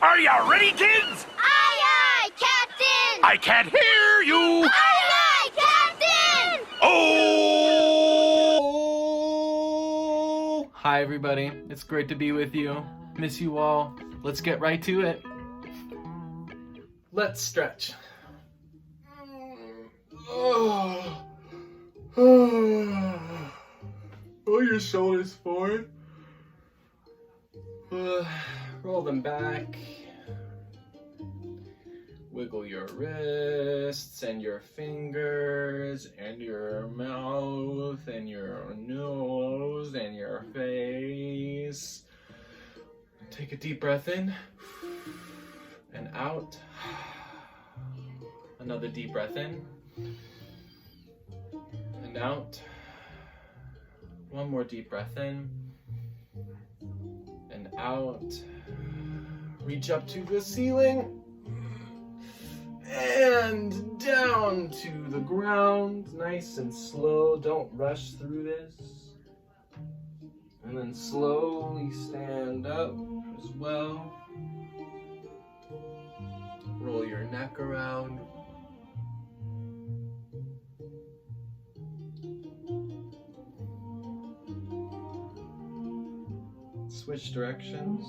Are you ready, kids? Aye, aye, Captain! I can't hear you! Aye, aye, Captain! Oh! Hi everybody, it's great to be with you. Miss you all. Let's get right to it. Let's stretch. Roll your shoulders forward. Roll them back. Wiggle your wrists and your fingers and your mouth and your nose and your face. Take a deep breath in and out. Another deep breath in and out. One more deep breath in and out. Reach up to the ceiling and down to the ground. Nice and slow. Don't rush through this. And then slowly stand up as well. Roll your neck around. Switch directions.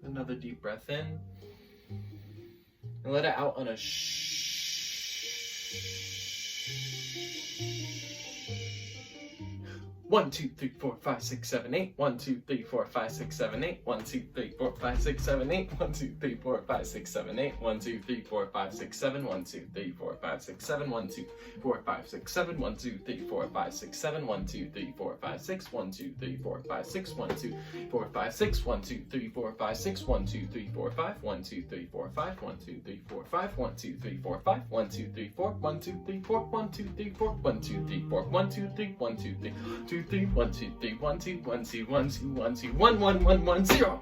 Another deep breath in. And let it out on a shh. 1, 2, 3, 4, 5, 6, 7, 8. 1, 2, 3, 4, 5, 6, 7, 8. 1, 2, 3, 4, 5, 6, 7, 8. 1, 2, 3, 4, 5, 6, 7, 8. 1, 2, 3, 4, 5, 6, 7. 1, 2, 3, 4, 5, 6, 7. 1, 2, 4, 5, 6, 7. 1, 2, 3, 4, 5, 6, 7. 1, 2, 3, 4, 5, 6. 1, 2, 3, 4, 5, 6. 1, 2, 4, 5, 6. 1, 2, 3, 4, 5, 6. 1, 2, 3, 4, 5. 1, 2, 3, 4, 5. 1, 2, 3, 4, 5. 1, 2, 3, 4, 5. 1, 2, 3, 4. 1, 2, 3, 4. 1, 2, 3, 4. 1, 2, 3, 4. 1, 2, 3. 1, 2, 3. 2, 3. 1, 2, 3. 1, 2, 1, 2, 1, 2, 1, 2, 1, 1, 1, 1, 0.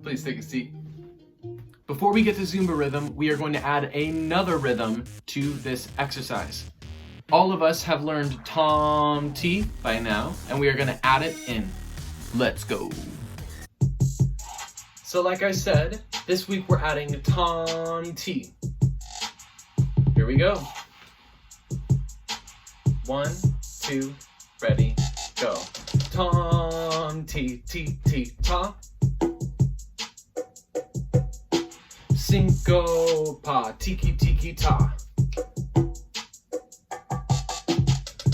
Please take a seat. Before we get to Zumba rhythm, we are going to add another rhythm to this exercise. All of us have learned Tom T by now, and we are going to add it in. Let's go. So like I said, this week we're adding Tom T. Here we go. 1, 2, ready, go. Tom T T T ta. Cinco pa tiki tiki ta.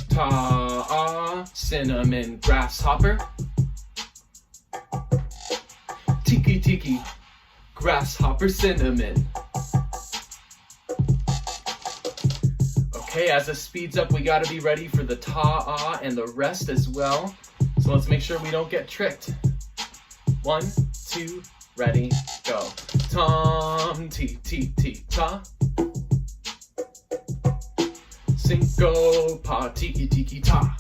Ta cinnamon grasshopper. Tiki tiki grasshopper cinnamon. Okay, as it speeds up, we gotta be ready for the ta and the rest as well. So let's make sure we don't get tricked. 1, 2, ready, go. Tom T T T ta. Cinco pa tiki tiki ta.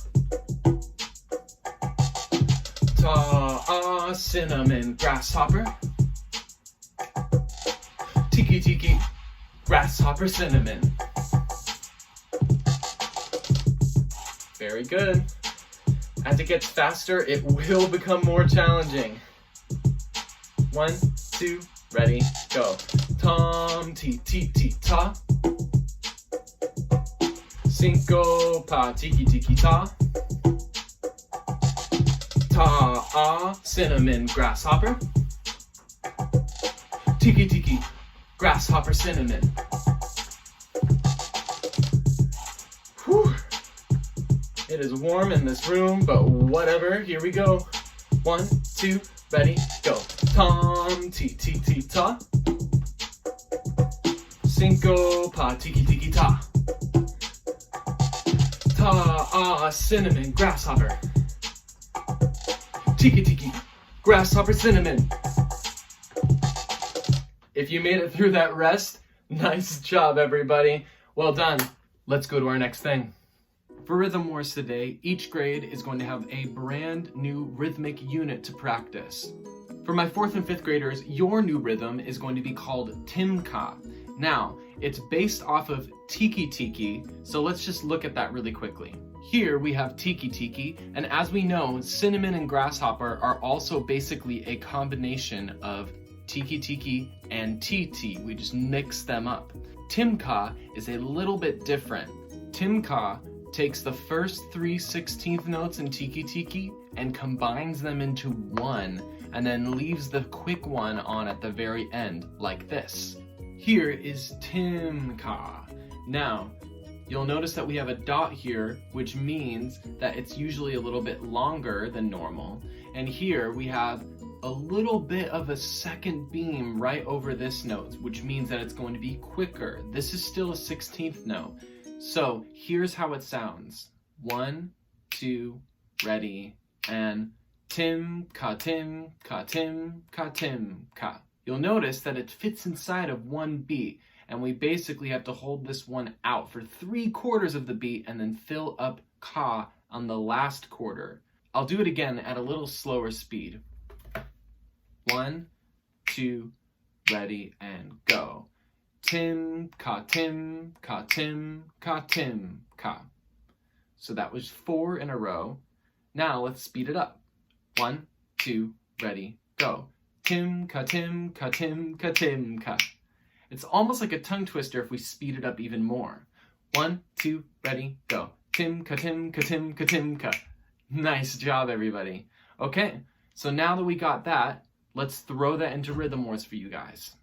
Ta cinnamon grasshopper. Tiki tiki grasshopper cinnamon. Very good. As it gets faster, it will become more challenging. 1, 2, ready, go. Tom, T, T, T, ta. Cinco pa tiki tiki ta. Ta ah cinnamon grasshopper. Tiki tiki grasshopper cinnamon. Whew. It is warm in this room, but whatever. Here we go. 1, 2, ready, go. Tom ti ti ti ta. Cinco pa tiki tiki ta. Ta ah cinnamon grasshopper. Tiki tiki grasshopper cinnamon. If you made it through that rest, nice job everybody. Well done. Let's go to our next thing. For Rhythm Wars today, each grade is going to have a brand new rhythmic unit to practice. For my 4th and 5th graders, your new rhythm is going to be called Timka. Now, it's based off of Tiki Tiki, so let's just look at that really quickly. Here we have Tiki Tiki, and as we know, cinnamon and grasshopper are also basically a combination of Tiki Tiki and TT. We just mix them up. Timka is a little bit different. Timka takes the first 3 16th notes in Tiki Tiki and combines them into one, and then leaves the quick one on at the very end, like this. Here is Timka. Now, you'll notice that we have a dot here, which means that it's usually a little bit longer than normal. And here we have a little bit of a second beam right over this note, which means that it's going to be quicker. This is still a 16th note. So here's how it sounds. 1, 2, ready, and tim, ka, tim, ka, tim, ka, tim, ka. You'll notice that it fits inside of one beat, and we basically have to hold this one out for 3/4 of the beat and then fill up ka on the last quarter. I'll do it again at a little slower speed. 1, 2, ready, and go. Tim, ka, tim, ka, tim, ka, tim, ka. So that was 4 in a row. Now let's speed it up. 1, 2, ready, go. Tim, ka, tim, ka, tim, ka, tim, ka. It's almost like a tongue twister if we speed it up even more. 1, 2, ready, go. Tim, ka, tim, ka, tim, ka, tim, ka. Nice job, everybody. Okay, so now that we got that, let's throw that into Rhythm Wars for you guys.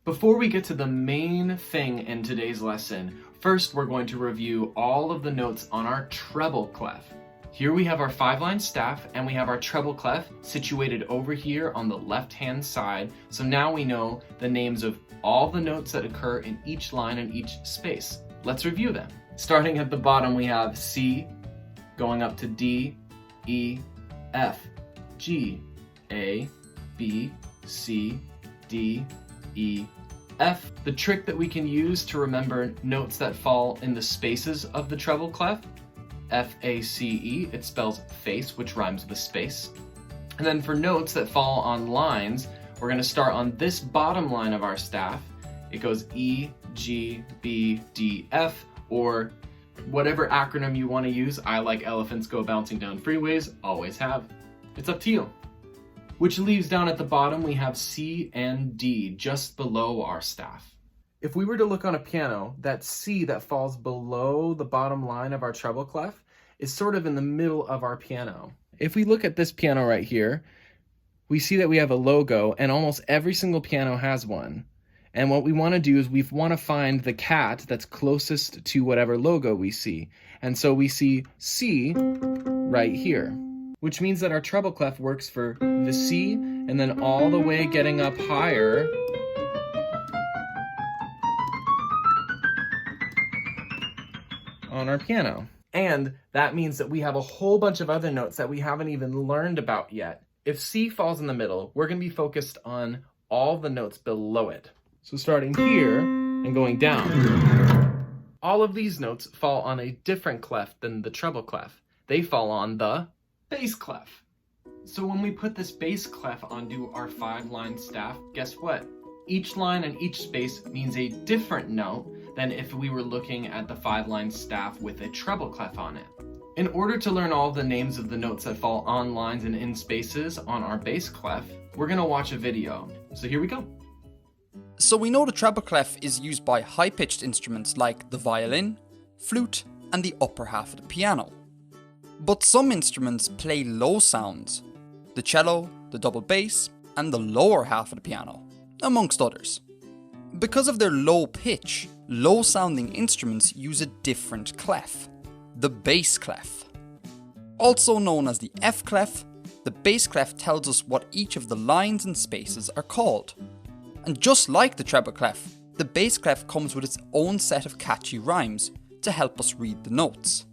Before we get to the main thing in today's lesson, first we're going to review all of the notes on our treble clef. Here we have our 5-line staff and we have our treble clef situated over here on the left-hand side. So now we know the names of all the notes that occur in each line and each space. Let's review them. Starting at the bottom, we have C, going up to D, E, F, G, A, B, C, D, E, F. The trick that we can use to remember notes that fall in the spaces of the treble clef, F-A-C-E, it spells face, which rhymes with space. And then for notes that fall on lines, we're going to start on this bottom line of our staff. It goes E, G, B, D, F, or whatever acronym you want to use. I like elephants go bouncing down freeways, always have. It's up to you. Which leaves down at the bottom, we have C and D just below our staff. If we were to look on a piano, that C that falls below the bottom line of our treble clef is sort of in the middle of our piano. If we look at this piano right here, we see that we have a logo, and almost every single piano has one. And what we want to do is we want to find the cat that's closest to whatever logo we see. And so we see C right here, which means that our treble clef works for the C and then all the way getting up higher on our piano. And that means that we have a whole bunch of other notes that we haven't even learned about yet. If C falls in the middle, we're going to be focused on all the notes below it. So starting here and going down. All of these notes fall on a different clef than the treble clef. They fall on the bass clef. So when we put this bass clef onto our 5-line staff, guess what? Each line and each space means a different note than if we were looking at the 5-line staff with a treble clef on it. In order to learn all the names of the notes that fall on lines and in spaces on our bass clef, we're going to watch a video. So here we go. So we know the treble clef is used by high-pitched instruments like the violin, flute, and the upper half of the piano. But some instruments play low sounds, the cello, the double bass, and the lower half of the piano, amongst others. Because of their low pitch, low-sounding instruments use a different clef, the bass clef. Also known as the F clef, the bass clef tells us what each of the lines and spaces are called. And just like the treble clef, the bass clef comes with its own set of catchy rhymes to help us read the notes.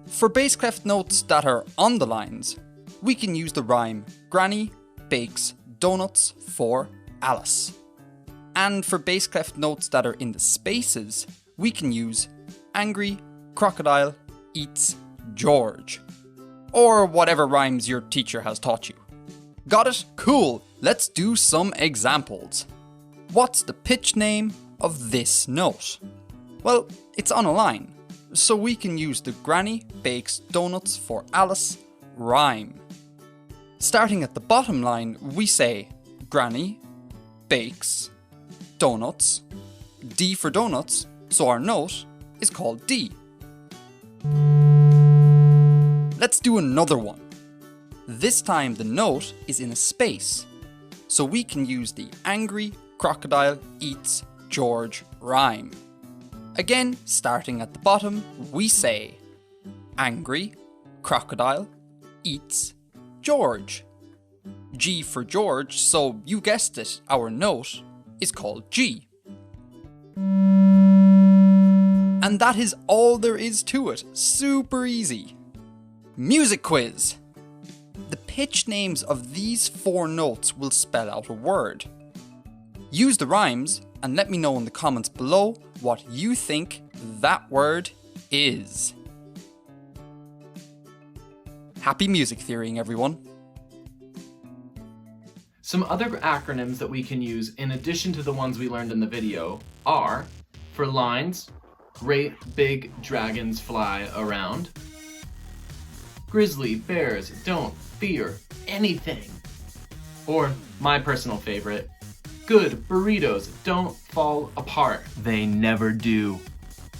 For bass clef notes that are on the lines, we can use the rhyme Granny bakes donuts for Alice. And for bass clef notes that are in the spaces, we can use Angry crocodile eats George. Or whatever rhymes your teacher has taught you. Got it? Cool! Let's do some examples. What's the pitch name of this note? Well, it's on a line, so we can use the Granny bakes donuts for Alice rhyme. Starting at the bottom line, we say Granny bakes donuts, D for donuts, so our note is called D. Let's do another one. This time the note is in a space, so we can use the Angry crocodile eats George rhyme. Again, starting at the bottom, we say Angry crocodile eats George. G for George, so you guessed it, our note is called G. And that is all there is to it. Super easy. Music quiz. The pitch names of these 4 notes will spell out a word. Use the rhymes and let me know in the comments below what you think that word is. Happy music theorying, everyone. Some other acronyms that we can use in addition to the ones we learned in the video are, for lines, Great Big Dragons Fly Around. Grizzly bears don't fear anything. Or, my personal favorite, Good burritos don't fall apart. They never do.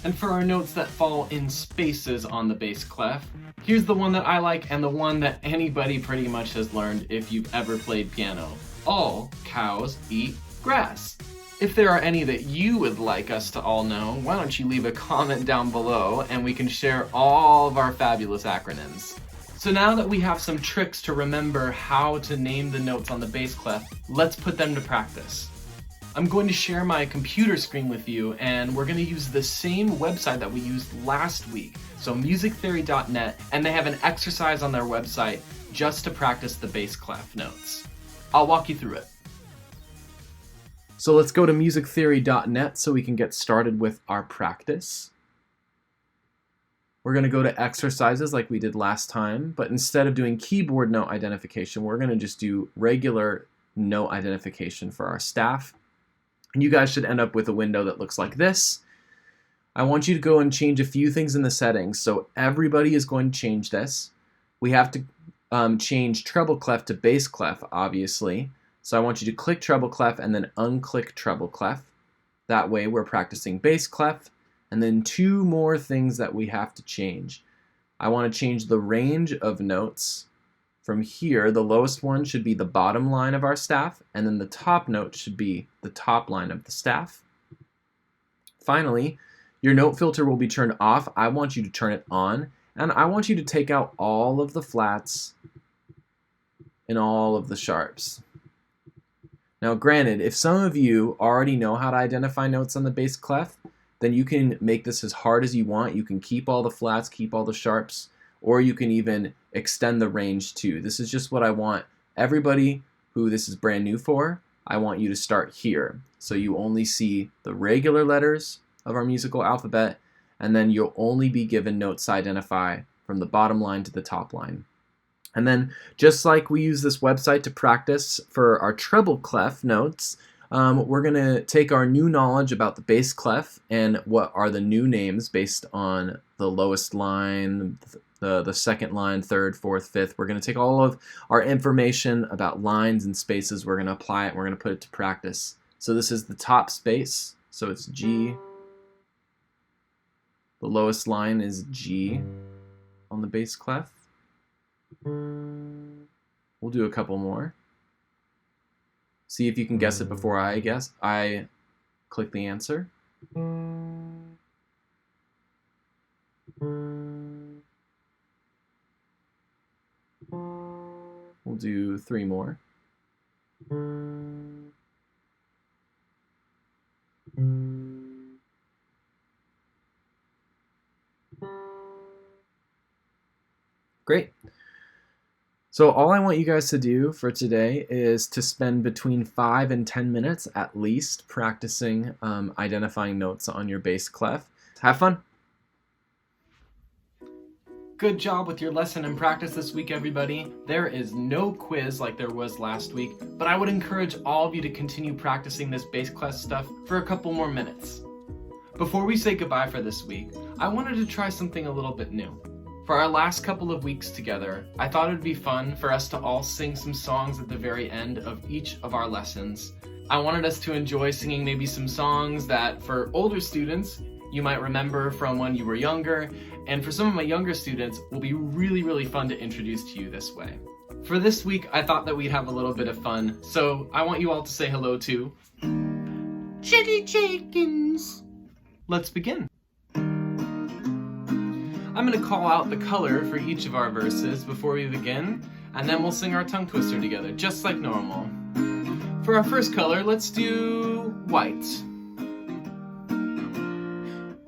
And for our notes that fall in spaces on the bass clef, here's the one that I like and the one that anybody pretty much has learned if you've ever played piano. All cows eat grass. If there are any that you would like us to all know, why don't you leave a comment down below and we can share all of our fabulous acronyms. So now that we have some tricks to remember how to name the notes on the bass clef, let's put them to practice. I'm going to share my computer screen with you, and we're going to use the same website that we used last week, so musictheory.net, and they have an exercise on their website just to practice the bass clef notes. I'll walk you through it. So let's go to musictheory.net so we can get started with our practice. We're going to go to exercises like we did last time, but instead of doing keyboard note identification, we're going to just do regular note identification for our staff. And you guys should end up with a window that looks like this. I want you to go and change a few things in the settings. So everybody is going to change this. We have to change treble clef to bass clef, obviously. So I want you to click treble clef and then unclick treble clef. That way we're practicing bass clef. And then two more things that we have to change. I want to change the range of notes. From here, the lowest one should be the bottom line of our staff, and then the top note should be the top line of the staff. Finally, your note filter will be turned off. I want you to turn it on, and I want you to take out all of the flats and all of the sharps. Now granted, if some of you already know how to identify notes on the bass clef, then you can make this as hard as you want. You can keep all the flats, keep all the sharps, or you can even extend the range too. This is just what I want everybody who this is brand new for. I want you to start here. So you only see the regular letters of our musical alphabet, and then you'll only be given notes to identify from the bottom line to the top line. And then just like we use this website to practice for our treble clef notes, we're going to take our new knowledge about the bass clef and what are the new names based on the lowest line, the second line, third, fourth, fifth. We're going to take all of our information about lines and spaces, we're going to apply it, and we're going to put it to practice. So this is the top space, so it's G. The lowest line is G on the bass clef. We'll do a couple more. See if you can guess it before I guess. I click the answer. We'll do three more. Great. So all I want you guys to do for today is to spend between 5 and 10 minutes at least practicing identifying notes on your bass clef. Have fun. Good job with your lesson and practice this week, everybody. There is no quiz like there was last week, but I would encourage all of you to continue practicing this bass clef stuff for a couple more minutes. Before we say goodbye for this week, I wanted to try something a little bit new. For our last couple of weeks together, I thought it would be fun for us to all sing some songs at the very end of each of our lessons. I wanted us to enjoy singing maybe some songs that for older students you might remember from when you were younger, and for some of my younger students will be really, really fun to introduce to you this way. For this week, I thought that we'd have a little bit of fun, so I want you all to say hello to Chili Jenkins. Let's begin. I'm going to call out the color for each of our verses before we begin, and then we'll sing our tongue twister together, just like normal. For our first color, let's do white.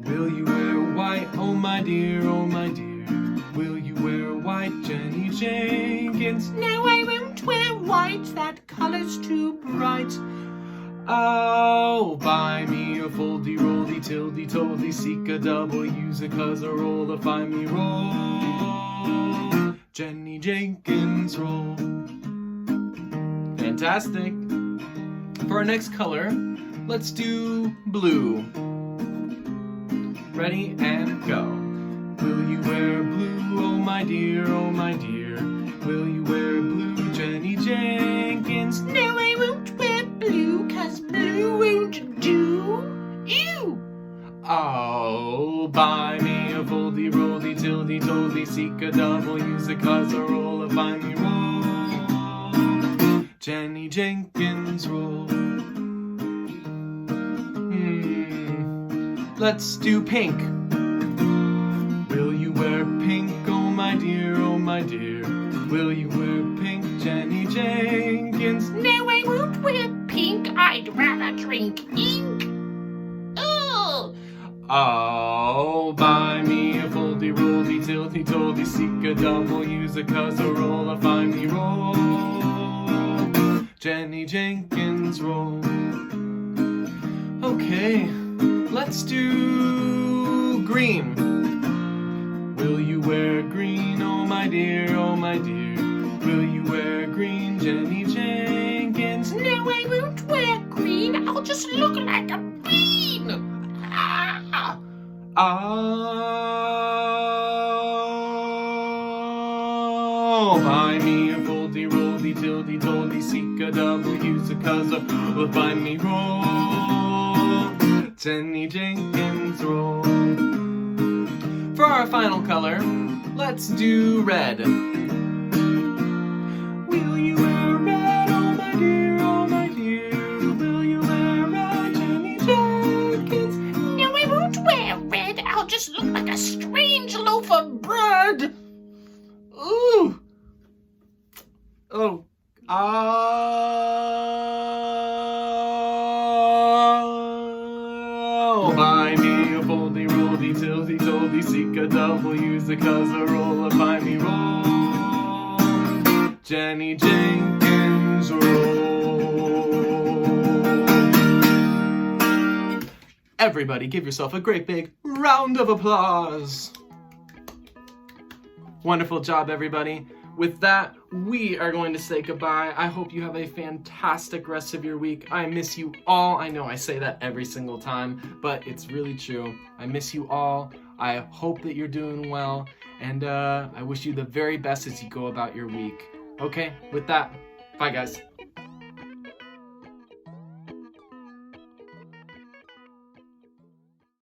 Will you wear white, oh my dear, oh my dear? Will you wear white, Jenny Jenkins? No, I won't wear white, that color's too bright. Oh, buy me a foldy, roldy, tildy, toldy, seek a double, use a cuz a roll, a find me roll. Jenny Jenkins roll. Fantastic. For our next color, let's do blue. Ready and go. Will you wear blue, oh my dear, oh my dear? Will you wear blue, Jenny Jenkins? No, I won't wear blue, 'cause blue won't do. Ew! Oh, buy me a foldy, roldy, tildy, toldy, seek a double, use a cuz a roll, a find me roll. Jenny Jenkins roll. Let's do pink. Will you wear pink, oh my dear, oh my dear? Will you wear pink, Jenny Jenkins? No, I won't wear pink. I'd rather drink ink. Oh, Oh, buy me a foldy, roldy, tilty, toldy, seek a double, use a casserole, a find me roll. Jenny Jenkins roll. Okay, let's do green. Will you wear green, oh my dear, oh my dear? Will you wear green, Jenny Jenkins? no, I won't wear green. I'll just look like a bean. Ah. Oh, buy me a foldy, roldy, tildy, toldy, seek a double, use a cuzzer, will find me roll. Jenny Jenkins roll. For our final color, let's do red. Will you wear red, oh my dear, oh my dear? Will you wear red, Jenny Jenkins? No, I won't wear red. I'll just look like a strange loaf of bread. Ooh. Oh. Oh. Buy me a foldy, roldy, tilty, toldy, seek a double, use a casserole, find me roll. Jenny Jenkins roll. Everybody give yourself a great big round of applause. Wonderful job, everybody. With that, we are going to say goodbye. I hope you have a fantastic rest of your week. I miss you all. I know I say that every single time, but it's really true. I miss you all. I hope that you're doing well, and I wish you the very best as you go about your week. Okay, with that, bye guys.